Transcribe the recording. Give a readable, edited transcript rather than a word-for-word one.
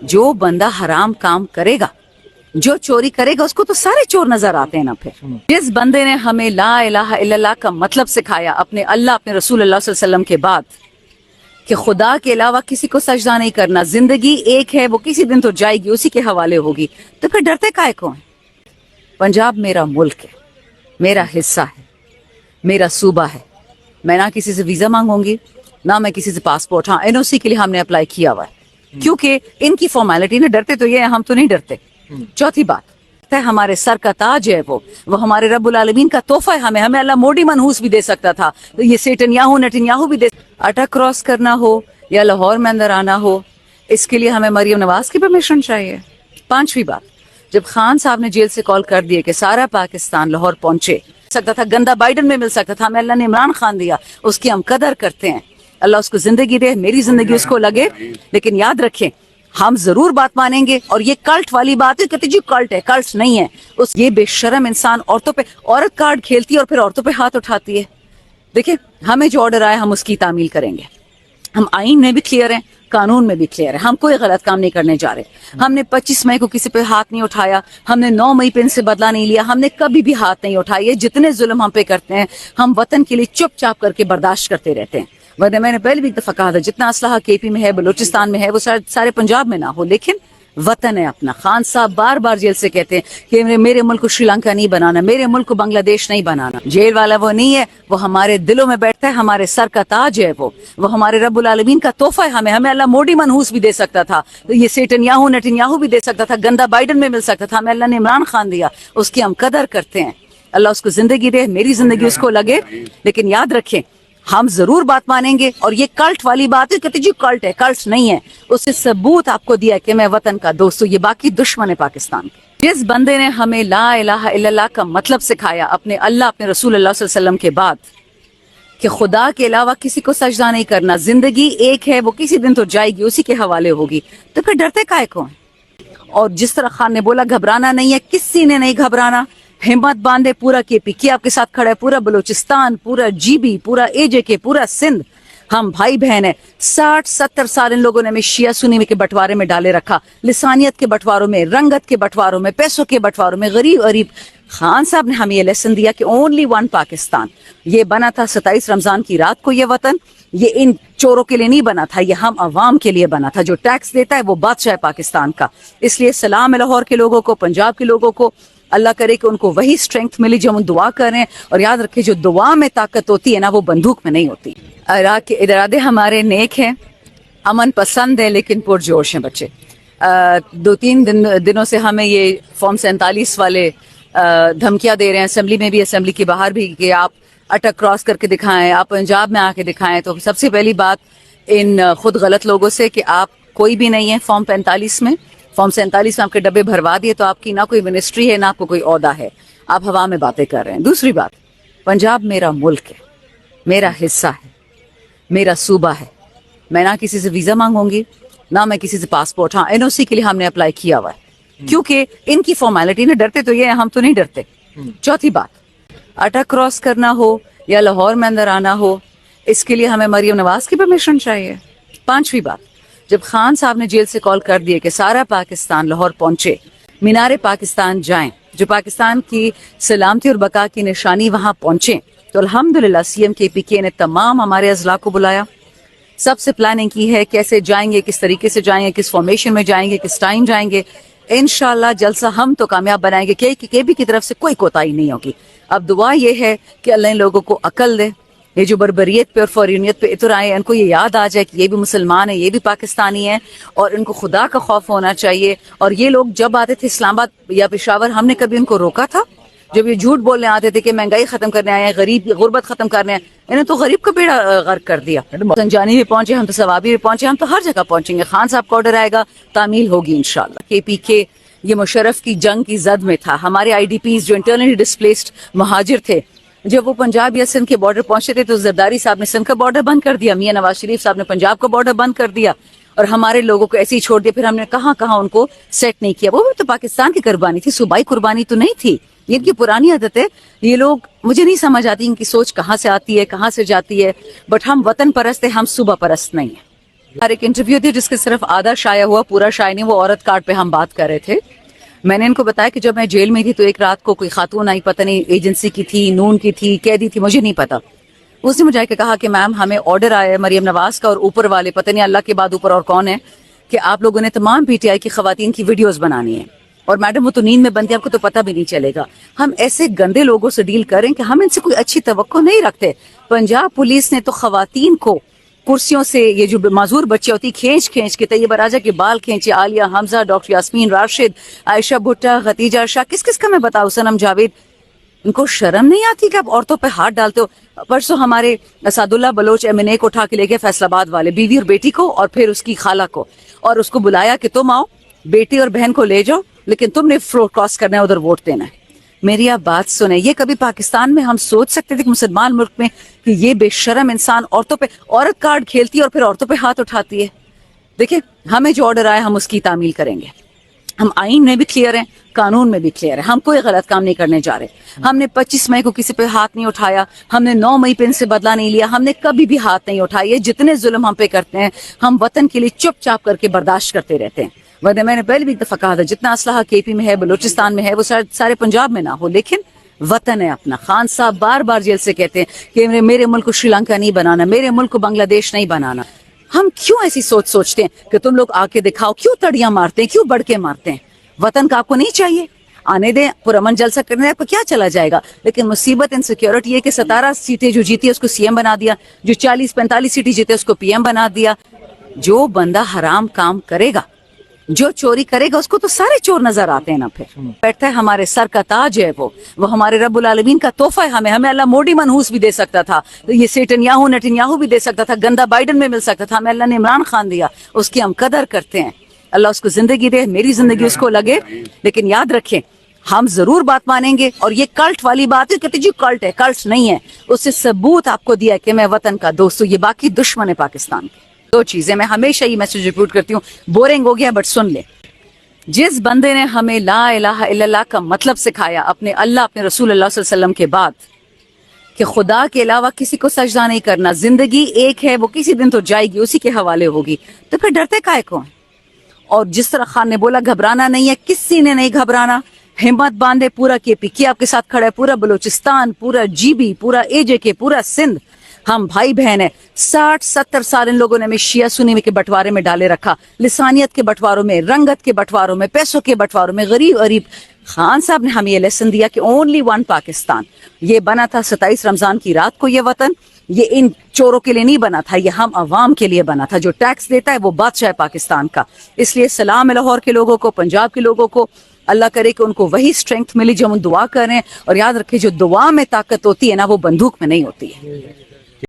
जो बंदा हराम काम करेगा, जो चोरी करेगा, उसको तो सारे चोर नजर आते हैं ना। फिर जिस बंदे ने हमें ला इलाहा इल्लल्लाह का मतलब सिखाया अपने अल्लाह अपने रसूल अल्लाह सल्लल्लाहु अलैहि वसल्लम के बाद कि खुदा के अलावा किसी को सजदा नहीं करना, जिंदगी एक है, वो किसी दिन तो जाएगी, उसी के हवाले होगी, तो फिर डरते काहे को हैं? पंजाब मेरा मुल्क है, मेरा हिस्सा है, मेरा सूबा है। मैं ना किसी से वीजा मांगूंगी, ना मैं किसी से पासपोर्ट। हाँ, एनओसी के लिए हमने अप्लाई किया हुआ है, क्योंकि इनकी फॉर्मेलिटी ने डरते तो ये है, हम तो नहीं डरते। चौथी बात है, हमारे सर का ताज है वो हमारे रब्बुल आलमीन का तोहफा है हमें अल्लाह मोडी मनहूस भी दे सकता था, तो ये नेतन्याहू भी दे। अटक क्रॉस करना हो या लाहौर में अंदर आना हो, इसके लिए हमें मरियम नवाज की परमिशन चाहिए। पांचवी बात, जब खान साहब ने जेल से कॉल कर दिए कि सारा पाकिस्तान लाहौर पहुंचे, सकता था गंदा बाइडन में मिल सकता था, हमें अल्लाह ने इमरान खान दिया, उसकी हम कदर करते हैं। अल्लाह उसको जिंदगी दे, मेरी जिंदगी उसको लगे, लेकिन याद रखें हम जरूर बात मानेंगे। और ये कल्ट वाली बात है, कहते जी कल्ट है, कल्ट नहीं है। उस ये बेशरम इंसान औरतों पे औरत कार्ड खेलती है और फिर औरतों पे हाथ उठाती है। देखिए, हमें जो ऑर्डर आए हम उसकी तामील करेंगे। हम आईन में भी क्लियर हैं, कानून में भी क्लियर है, हम कोई गलत काम नहीं करने जा रहे। हमने 25 मई को किसी पे हाथ नहीं उठाया, हमने 9 मई पे इनसे बदला नहीं लिया, हमने कभी भी हाथ नहीं उठाए। जितने जुल्म हम पे करते हैं, हम वतन के लिए चुपचाप करके बर्दाश्त करते रहते हैं। वरना मैंने पहले भी एक दफा कहा था, जितना असलहा केपी में है, बलूचिस्तान में है, वो सारे पंजाब में ना हो, लेकिन वतन है अपना। खान साहब बार बार जेल से कहते हैं कि मेरे मुल्क को श्रीलंका नहीं बनाना, मेरे मुल्क को बांग्लादेश नहीं बनाना। जेल वाला वो नहीं है, वो हमारे दिलों में बैठता है, हमारे सर का ताज है वो हमारे रब्बुल आलमीन का तोहफा है हमें अल्लाह मोडी मनहूस भी दे सकता था, तो ये नेतन्याहू भी दे सकता था, गंदा बाइडन में मिल सकता था, हमें अल्लाह ने इमरान खान दिया, उसकी हम कदर करते हैं। अल्लाह उसको जिंदगी दे, मेरी जिंदगी उसको लगे, लेकिन याद रखें हम जरूर बात मानेंगे। और ये कल्ट वाली बात है, कहते जी कल्ट है, कल्ट नहीं है। उससे सबूत आपको दिया कि मैं वतन का दोस्त हूँ, ये बाकी दुश्मन है पाकिस्तान के। जिस बंदे ने हमें ला इलाहा इल्लल्लाह का मतलब सिखाया अपने अल्लाह अपने रसूल अल्लाह सल्लल्लाहु अलैहि वसल्लम के बाद कि खुदा के अलावा किसी को सजदा नहीं करना, जिंदगी एक है, वो किसी दिन तो जाएगी, उसी के हवाले होगी, तो फिर डरते काहे को हैं? और जिस तरह खान ने बोला घबराना नहीं है, किसी ने नहीं घबराना। हिम्मत बांधे, पूरा केपीके आपके साथ खड़ा है, पूरा बलूचिस्तान, पूरा जीबी, पूरा एजेके, पूरा सिंध, हम भाई बहन है। 60-70 साल इन लोगों ने हमें शिया सुन्नी के बंटवारे में डाले रखा, लिसानियत के बंटवारों में, रंगत के बंटवारों में, पैसों के बंटवारों में, गरीब। खान साहब ने हमें ये लेसन दिया कि ओनली वन पाकिस्तान। ये बना था 27 रमजान की रात को, ये वतन ये इन चोरों के लिए नहीं बना था, ये हम अवाम के लिए बना था। जो टैक्स देता है वो बादशाह है पाकिस्तान का। इसलिए सलाम है लाहौर के लोगों को, पंजाब के लोगों को, अल्लाह करे कि उनको वही स्ट्रेंथ मिले जो हम दुआ कर रहे हैं। और याद रखें, जो दुआ में ताकत होती है ना, वो बंदूक में नहीं होती। इराक के इरादे हमारे नेक हैं, अमन पसंद है, लेकिन पुरजोश हैं बच्चे। 2-3 दिनों से हमें ये फॉर्म 47 वाले धमकियां दे रहे हैं, असेंबली में भी, असेंबली के बाहर भी, कि आप अटक क्रॉस करके दिखाएं, आप पंजाब में आके दिखाएं। तो सबसे पहली बात इन खुद गलत लोगों से कि आप कोई भी नहीं है फॉर्म 45 में। फॉर्म 47 में आपके डब्बे भरवा दिए, तो आपकी ना कोई मिनिस्ट्री है, ना आपको कोई ओहदा है, आप हवा में बातें कर रहे हैं। दूसरी बात, पंजाब मेरा मुल्क है, मेरा हिस्सा है, मेरा सूबा है। मैं ना किसी से वीजा मांगूंगी, ना मैं किसी से पासपोर्ट। हाँ, एनओसी के लिए हमने अप्लाई किया हुआ है, क्योंकि इनकी फॉर्मेलिटी ने डरते तो ये है, हम तो नहीं डरते। चौथी बात, अटक क्रॉस करना हो या लाहौर में अंदर आना हो, इसके लिए हमें मरियम नवाज की परमिशन चाहिए। पांचवी बात, जब खान साहब ने जेल से कॉल कर दिए कि सारा पाकिस्तान लाहौर पहुंचे, मीनारे पाकिस्तान जाएं, जो पाकिस्तान की सलामती और बका की निशानी वहां पहुंचे, तो अल्हम्दुलिल्लाह सीएम केपीके ने तमाम हमारे अजला को बुलाया, सबसे प्लानिंग की है, कैसे जाएंगे, किस तरीके से जाएंगे, किस फॉर्मेशन में जाएंगे, किस टाइम जाएंगे। इंशाल्लाह जलसा हम तो कामयाब बनाएंगे, केपी की तरफ से कोई कोताही नहीं होगी। अब दुआ ये है कि अल्लाह इन लोगों को अकल दे, ये जो बर्बरियत पे और फौरियत पे इतर आए, इनको ये याद आ जाए कि ये भी मुसलमान है, ये भी पाकिस्तानी है, और इनको खुदा का खौफ होना चाहिए। और ये लोग जब आते थे इस्लामाबाद या पेशावर, हमने कभी उनको रोका था? जब ये झूठ बोलने आते थे कि महंगाई खत्म करने आए हैं, गरीब गुर्बत खत्म करने आए, इन्हें तो गरीब का बेड़ा गर्क कर दिया। संजानी भी पहुंचे हम, तो सवाबी भी पहुंचे हम, तो हर जगह पहुंचेंगे। खान साहब का ऑर्डर आएगा, तामील होगी इंशाल्लाह। केपीके ये मुशर्रफ की जंग की जद में था। हमारे आईडीपीज जो इंटरनली डिस्प्लेस्ड महाजिर थे, जब वो पंजाब या सिंध के बॉर्डर पहुंचे थे, तो जरदारी साहब ने सिंध का बॉर्डर बंद कर दिया, मियां नवाज शरीफ साहब ने पंजाब का बॉर्डर बंद कर दिया, और हमारे लोगों को ऐसे ही छोड़ दिया। फिर हमने कहाँ उनको सेट नहीं किया। वो भी तो पाकिस्तान की कुर्बानी थी, सूबाई कुर्बानी तो नहीं थी। ये इनकी पुरानी आदत है। ये लोग, मुझे नहीं समझ आती इनकी सोच कहाँ से आती है, कहाँ से जाती है। बट हम वतन परस्त है, हम सूबा परस्त नहीं है। ہر ایک انٹرویو تھی جس کے صرف آدھا شائع ہوا, پورا شائع نہیں. وہ عورت کارڈ پہ ہم بات کر رہے تھے. میں نے ان کو بتایا کہ جب میں جیل میں تھی تو ایک رات کو کوئی خاتون آئی, پتہ نہیں ایجنسی کی تھی, نون کی تھی, قیدی تھی, مجھے نہیں پتا. اس نے مجھے کہا کہ میم ہمیں آرڈر آیا ہے مریم نواز کا اور اوپر والے پتہ نہیں اللہ کے بعد اوپر اور کون ہے کہ آپ لوگوں نے تمام پی ٹی آئی کی خواتین کی ویڈیوز بنانی ہے. اور میڈم وہ تو نیند میں بنتی ہے, آپ کو تو پتہ بھی نہیں چلے گا. ہم ایسے گندے لوگوں سے ڈیل کریں کہ ہم ان سے کوئی اچھی توقع نہیں رکھتے. پنجاب پولیس نے تو خواتین کو کرسیوں سے, یہ جو معذور بچے ہوتی کھینچ کے طیبہ راجہ کے بال کھینچے, عالیہ حمزہ, ڈاکٹر یاسمین راشد, عائشہ بھٹا, ختیجہ شاہ, کس کا میں بتاؤں, صنم جاوید. ان کو شرم نہیں آتی کہ آپ عورتوں پہ ہاتھ ڈالتے ہو. پرسوں ہمارے اسد اللہ بلوچ MNA کو اٹھا کے لے گئے فیصل آباد والے, بیوی اور بیٹی کو اور پھر اس کی خالہ کو, اور اس کو بلایا کہ تم آؤ بیٹی اور بہن کو لے جاؤ لیکن تم نے فلور کراس کرنا ہے, ادھر ووٹ دینا ہے. میری آپ بات سنیں, یہ کبھی پاکستان میں ہم سوچ سکتے تھے کہ مسلمان ملک میں کہ یہ بے شرم انسان عورتوں پہ عورت کارڈ کھیلتی ہے اور پھر عورتوں پہ ہاتھ اٹھاتی ہے. دیکھیں ہمیں جو آرڈر آئے ہم اس کی تعمیل کریں گے. ہم آئین میں بھی کلیئر ہیں, قانون میں بھی کلیئر ہے, ہم کوئی غلط کام نہیں کرنے جا رہے. ہم نے 25 مئی کو کسی پہ ہاتھ نہیں اٹھایا, ہم نے 9 مئی پہ ان سے بدلہ نہیں لیا, ہم نے کبھی بھی ہاتھ نہیں اٹھایا. جتنے ظلم ہم پہ کرتے ہیں ہم وطن کے لیے چپ چاپ کر کے برداشت کرتے رہتے ہیں. ورنہ میں نے پہلے بھی ایک دفعہ کہا تھا جتنا اسلحہ KP میں ہے, بلوچستان میں ہے, وہ سارے پنجاب میں نہ ہو, لیکن وطن ہے اپنا. خان صاحب بار بار جیل سے کہتے ہیں کہ میرے ملک کو شری لنکا نہیں بنانا, میرے ملک کو بنگلہ دیش نہیں بنانا. ہم کیوں ایسی سوچتے ہیں کہ تم لوگ آ کے دکھاؤ, کیوں تڑیاں مارتے ہیں, کیوں بڑھ کے مارتے ہیں. وطن کا آپ کو نہیں چاہیے, آنے دیں, پرامن جلسہ کرنے آپ کو کیا چلا جائے گا. لیکن مصیبت انسیکیورٹی ہے کہ 17 سیٹیں جو جیتی اس کو CM بنا دیا, جو 40-45 سیٹیں جیتے اس کو PM بنا دیا. جو بندہ حرام کام کرے گا, جو چوری کرے گا, اس کو تو سارے چور نظر آتے ہیں نا. پھر بیٹھتا ہے ہمارے سر کا تاج ہے, وہ ہمارے رب العالمین کا تحفہ ہے. ہمیں اللہ موڈی منحوس بھی دے سکتا تھا, یہ نتنیاہو بھی دے سکتا تھا, گندا بائیڈن میں مل سکتا تھا. ہمیں اللہ نے عمران خان دیا, اس کی ہم قدر کرتے ہیں. اللہ اس کو زندگی دے, میری زندگی اس کو لگے. لیکن یاد رکھیں ہم ضرور بات مانیں گے. اور یہ کلٹ والی بات ہے, کہتے جی کلٹ ہے, کلٹ نہیں ہے. اس سے ثبوت آپ کو دیا کہ میں وطن کا دوست ہوں. یہ باقی دشمن ہے پاکستان کے. 2 چیزیں میں ہمیشہ یہ میسج ریپیٹ کرتی ہوں, بورنگ ہو گیا بٹ سن لے. جس بندے نے ہمیں لا الہ الا اللہ کا مطلب سکھایا اپنے اللہ, اپنے رسول اللہ صلی اللہ علیہ وسلم کے بعد, کہ خدا کے علاوہ کسی کو سجدہ نہیں کرنا, زندگی ایک ہے, وہ کسی دن تو جائے گی, اسی کے حوالے ہوگی, تو پھر ڈرتے کائے کو ہیں. اور جس طرح خان نے بولا گھبرانا نہیں ہے, کسی نے نہیں گھبرانا. ہمت باندھے, پورا KP آپ کے ساتھ کھڑا ہے, پورا بلوچستان, پورا GB, پورا AJK, پورا سندھ. ہم بھائی بہن ہیں. 60-70 سال ان لوگوں نے ہمیں شیعہ سنی کے بٹوارے میں ڈالے رکھا, لسانیت کے بٹواروں میں, رنگت کے بٹواروں میں, پیسوں کے بٹواروں میں, غریب. خان صاحب نے ہمیں یہ لیسن دیا کہ اونلی ون پاکستان. یہ بنا تھا 27 رمضان کی رات کو, یہ وطن یہ ان چوروں کے لیے نہیں بنا تھا, یہ ہم عوام کے لیے بنا تھا. جو ٹیکس دیتا ہے وہ بادشاہ پاکستان کا. اس لیے سلام ہے لاہور کے لوگوں کو, پنجاب کے لوگوں کو. اللہ کرے کہ ان کو وہی اسٹرینگتھ ملی جو ہم دعا کریں. اور یاد رکھیں جو دعا میں طاقت ہوتی ہے نا, وہ بندوق میں نہیں ہوتی ہے.